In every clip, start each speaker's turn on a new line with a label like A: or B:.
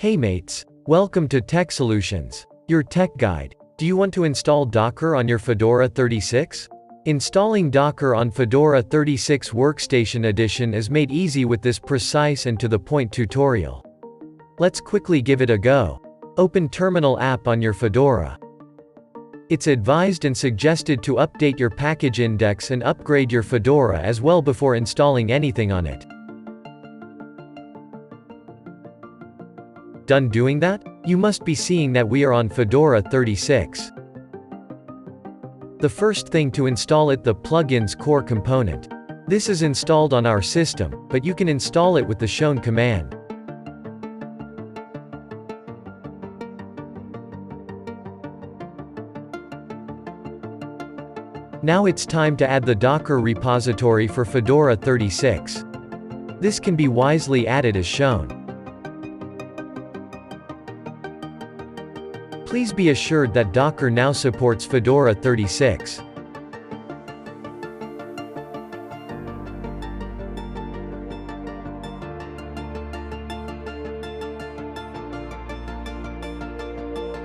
A: Hey mates, welcome to Tech Solutions, your tech guide. Do you want to install Docker on your Fedora 36? Installing Docker on Fedora 36 Workstation Edition is made easy with this precise and to-the-point tutorial. Let's quickly give it a go. Open Terminal app on your Fedora. It's advised and suggested to update your package index and upgrade your Fedora as well before installing anything on it. Done doing that? You must be seeing that we are on Fedora 36. The first thing to install it, the plugins-core component. This is installed on our system, but you can install it with the shown command. Now it's time to add the Docker repository for Fedora 36. This can be wisely added as shown. Please be assured that Docker now supports Fedora 36.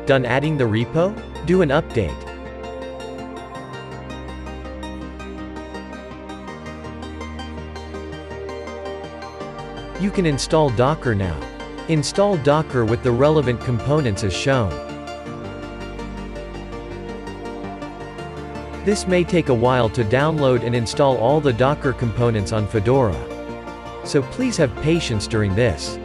A: Done adding the repo? Do an update. You can install Docker now. Install Docker with the relevant components as shown. This may take a while to download and install all the Docker components on Fedora. So please have patience during this.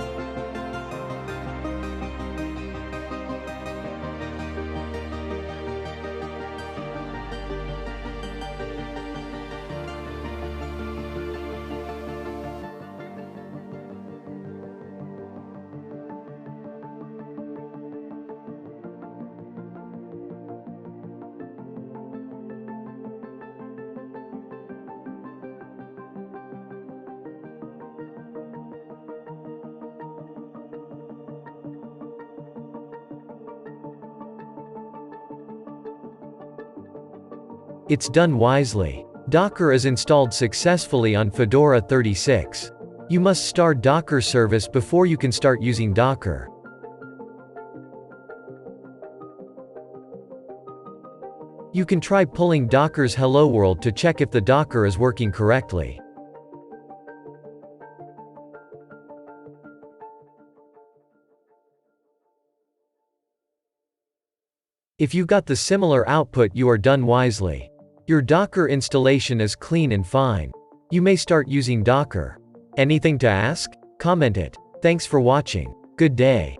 A: It's done wisely. Docker is installed successfully on Fedora 36. You must start Docker service before you can start using Docker. You can try pulling Docker's Hello World to check if the Docker is working correctly. If you got the similar output, you are done wisely. Your Docker installation is clean and fine. You may start using Docker. Anything to ask? Comment it. Thanks for watching. Good day.